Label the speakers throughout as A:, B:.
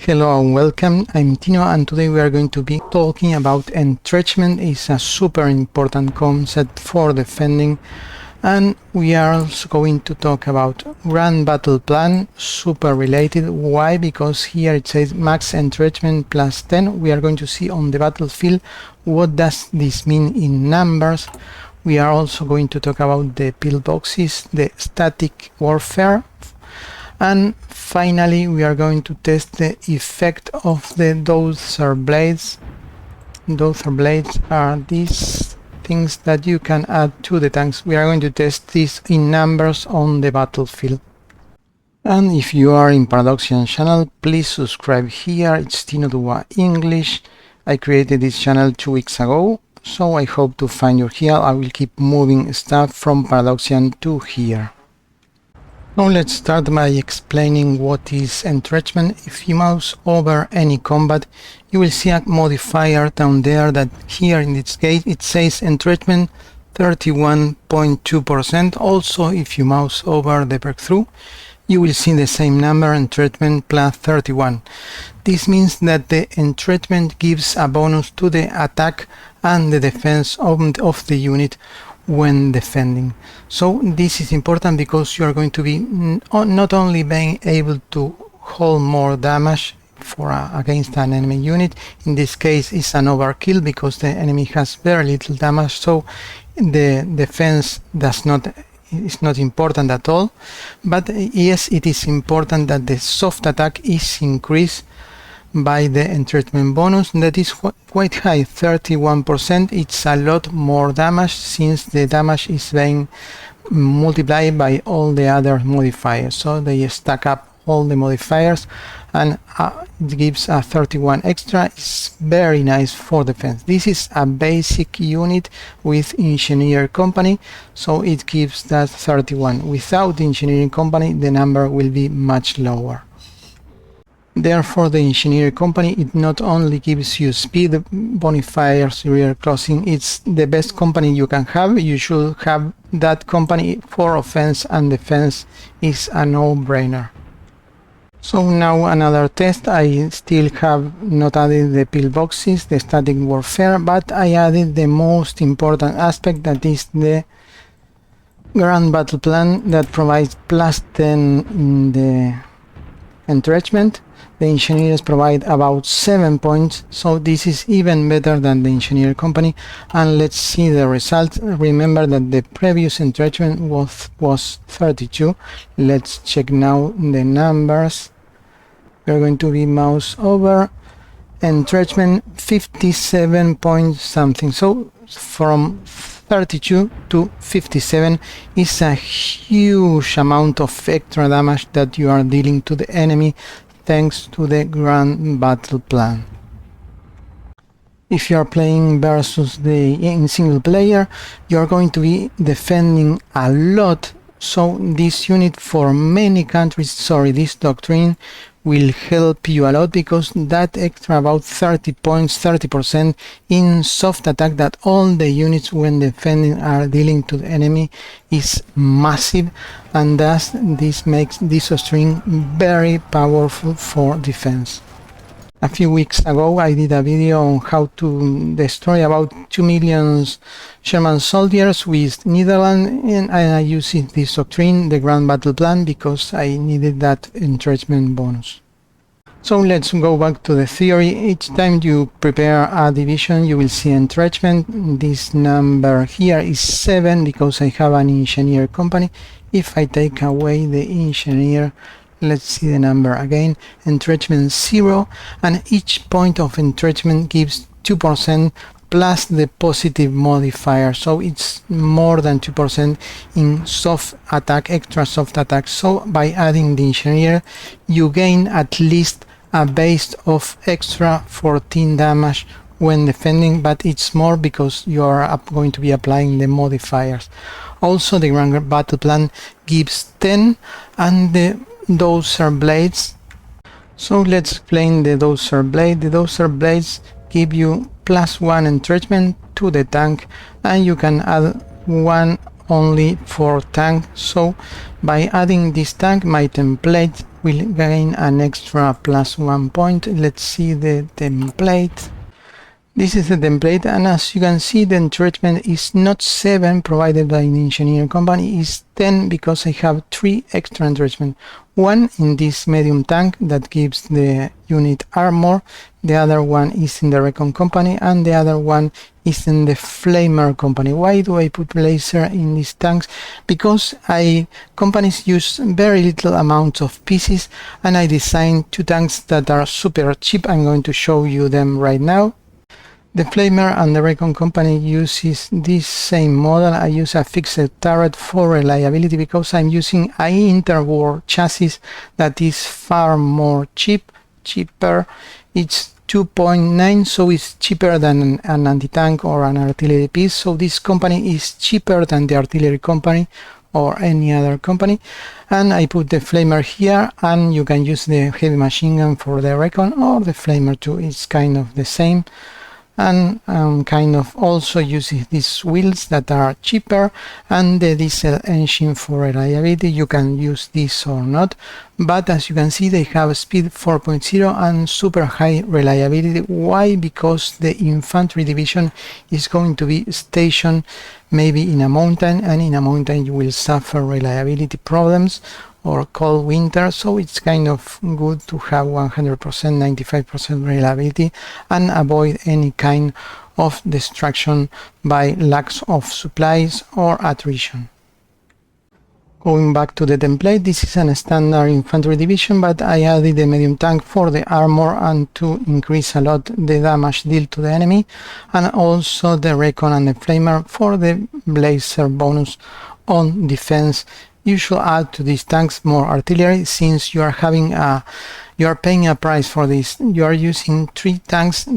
A: Hello and welcome, I'm Tino, and today we are going to be talking about entrenchment. It's a super important concept for defending, and we are also going to talk about grand battle plan, super related. Why? Because here it says max entrenchment plus 10. We are going to see on the battlefield what does this mean in numbers. We are also going to talk about the pillboxes, the static warfare, and finally we are going to test the effect of the dozer blades. Dozer blades are these things that you can add to the tanks. We are going to test this in numbers on the battlefield. And if you are in Paradoxian channel, please subscribe here. It's Tino Dua English. I created this channel 2 weeks ago, so I hope to find you here. I will keep moving stuff from Paradoxian to here. Now let's start by explaining what is entrenchment. If you mouse over any combat, you will see a modifier down there that here in this case it says entrenchment 31.2%. Also, if you mouse over the breakthrough, you will see the same number, entrenchment plus 31. This means that the entrenchment gives a bonus to the attack and the defense of the unit when defending. So this is important because you are going to be not only being able to hold more damage against an enemy unit. In this case it's an overkill because the enemy has very little damage, so the defense is not important at all. But yes, it is important that the soft attack is increased by the entrenchment bonus. That is quite high, 31%. It's a lot more damage since the damage is being multiplied by all the other modifiers, so they stack up all the modifiers and it gives a 31 extra. It's very nice for defense. This is a basic unit with engineer company, so it gives that 31. Without the engineering company the number will be much lower. Therefore, the engineer company, it not only gives you speed, bonifiers, rear closing, it's the best company you can have. You should have that company for offense and defense. Is a no-brainer. So now another test. I still have not added the pillboxes, the static warfare, but I added the most important aspect, that is the grand battle plan that provides plus 10 in the entrenchment. The engineers provide about 7 points, so this is even better than the engineer company. And let's see the result. Remember that the previous entrenchment was 32. Let's check now the numbers. We're going to be mouse over entrenchment 57 point something. So from 32 to 57 is a huge amount of extra damage that you are dealing to the enemy thanks to the grand battle plan. If you are playing versus in single player, you are going to be defending a lot, so this unit for many countries, this doctrine will help you a lot, because that extra about 30 points, 30% in soft attack that all the units when defending are dealing to the enemy is massive, and thus this makes this doctrine very powerful for defense. A few weeks ago I did a video on how to destroy about 2 million German soldiers with Netherlands, and I used this doctrine, the grand battle plan, because I needed that entrenchment bonus. So let's go back to the theory. Each time you prepare a division you will see entrenchment. This number here is 7 because I have an engineer company. If I take away the engineer, let's see the number again, entrenchment 0, and each point of entrenchment gives 2% plus the positive modifier, so it's more than 2% in soft attack, extra soft attack. So by adding the engineer you gain at least a base of extra 14 damage when defending, but it's more because you are going to be applying the modifiers. Also the grand battle plan gives 10, and the dozer blades. So let's explain the dozer blade. The dozer blades give you +1 entrenchment to the tank, and you can add 1 only for tank. So by adding this tank, my template will gain an extra +1 point. Let's see the template. This is the template, and as you can see, the entrenchment is not 7 provided by the engineer company, is 10 because I have 3 extra entrenchment. One in this medium tank that gives the unit armor, the other one is in the recon company, and the other one is in the flamer company. Why do I put laser in these tanks? Because companies use very little amounts of pieces, and I designed 2 tanks that are super cheap. I'm going to show you them right now. The flamer and the recon company uses this same model. I use a fixed turret for reliability because I'm using an interwar chassis that is far more cheaper. It's 2.9, so it's cheaper than an anti-tank or an artillery piece. So this company is cheaper than the artillery company or any other company. And I put the flamer here, and you can use the heavy machine gun for the recon, or the flamer too. It's kind of the same. And kind of also uses these wheels that are cheaper, and the diesel engine for reliability. You can use this or not, but as you can see, they have speed 4.0 and super high reliability. Why? Because the infantry division is going to be stationed maybe in a mountain, and in a mountain you will suffer reliability problems or cold winter, so it's kind of good to have 100%, 95% reliability and avoid any kind of destruction by lacks of supplies or attrition. Going back to the template, this is a standard infantry division, but I added the medium tank for the armor and to increase a lot the damage dealt to the enemy, and also the recon and the flamer for the laser bonus on defense. You should add to these tanks more artillery, since you are paying a price for this. You are using 3 tanks.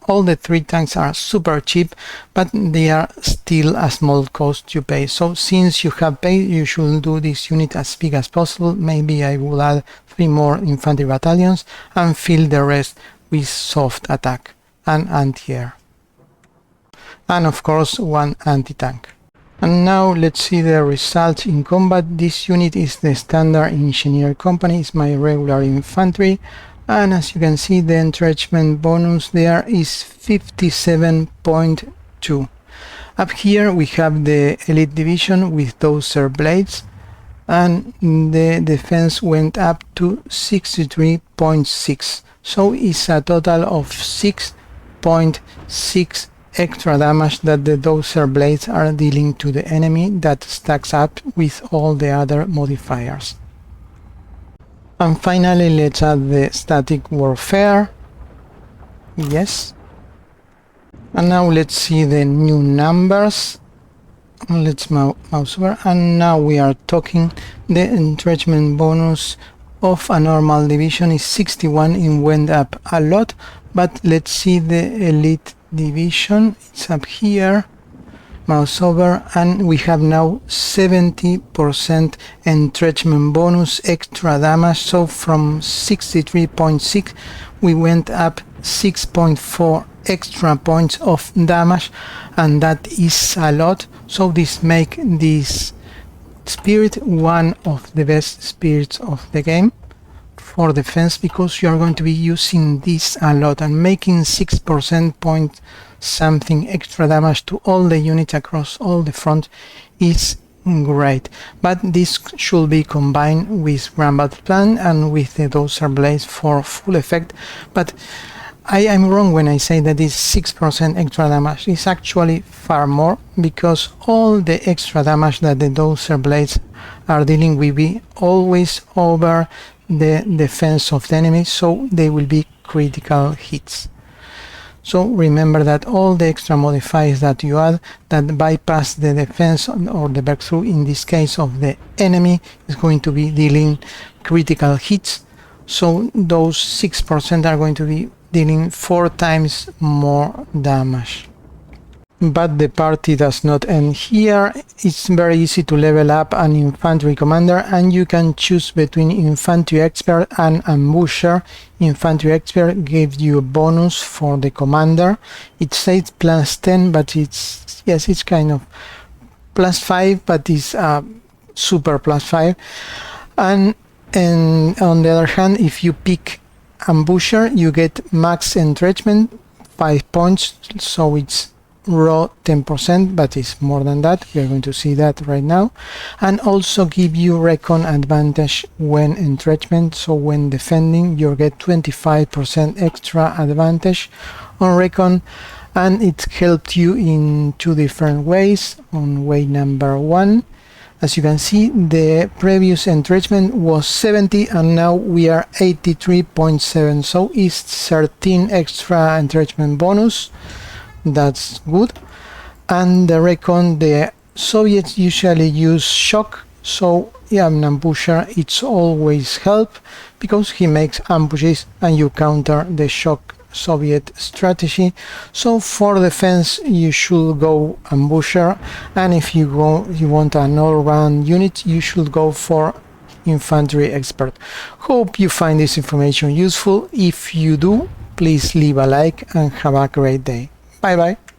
A: All the 3 tanks are super cheap, but they are still a small cost you pay. So since you have paid, you should do this unit as big as possible. Maybe I will add 3 more infantry battalions and fill the rest with soft attack and anti-air, and of course 1 anti-tank. And now let's see the results in combat. This unit is the standard engineer company, it's my regular infantry, and as you can see, the entrenchment bonus there is 57.2. Up here we have the elite division with dozer blades, and the defense went up to 63.6, so it's a total of 6.6 extra damage that the dozer blades are dealing to the enemy, that stacks up with all the other modifiers. And finally, let's add the static warfare. Yes. And now let's see the new numbers. Let's mouse over, and now we are talking. The entrenchment bonus of a normal division is 61. It went up a lot, but let's see the elite division. It's up here, mouse over, and we have now 70% entrenchment bonus extra damage. So from 63.6 we went up 6.4 extra points of damage, and that is a lot. So this make this spirit one of the best spirits of the game for defense, because you are going to be using this a lot, and making 6% point something extra damage to all the units across all the front is great. But this should be combined with Grand Battleplan and with the dozer blades for full effect. But I am wrong when I say that this 6% extra damage is actually far more, because all the extra damage that the dozer blades are dealing will be always over the defense of the enemy, so they will be critical hits. So remember that all the extra modifiers that you add that bypass the defense or the breakthrough, in this case of the enemy, is going to be dealing critical hits. So those 6% are going to be dealing 4 times more damage. But the party does not end here. It's very easy to level up an infantry commander, and you can choose between infantry expert and ambusher. Infantry expert gives you a bonus for the commander. It says +10, but it's kind of +5, but it's super +5. And And on the other hand, if you pick ambusher, you get max entrenchment 5 points, so it's raw 10%, but it's more than that. We are going to see that right now. And also give you recon advantage when entrenchment, so when defending you get 25% extra advantage on recon. And it helped you in 2 different ways. On way number 1, as you can see, the previous entrenchment was 70 and now we are 83.7, so it's 13 extra entrenchment bonus. That's good. And the recon, the Soviets usually use shock, so yeah, an ambusher, it's always help because he makes ambushes and you counter the shock Soviet strategy. So for defense you should go ambusher, and if you want an all-round unit, you should go for infantry expert. Hope you find this information useful. If you do, please leave a like and have a great day. Bye bye.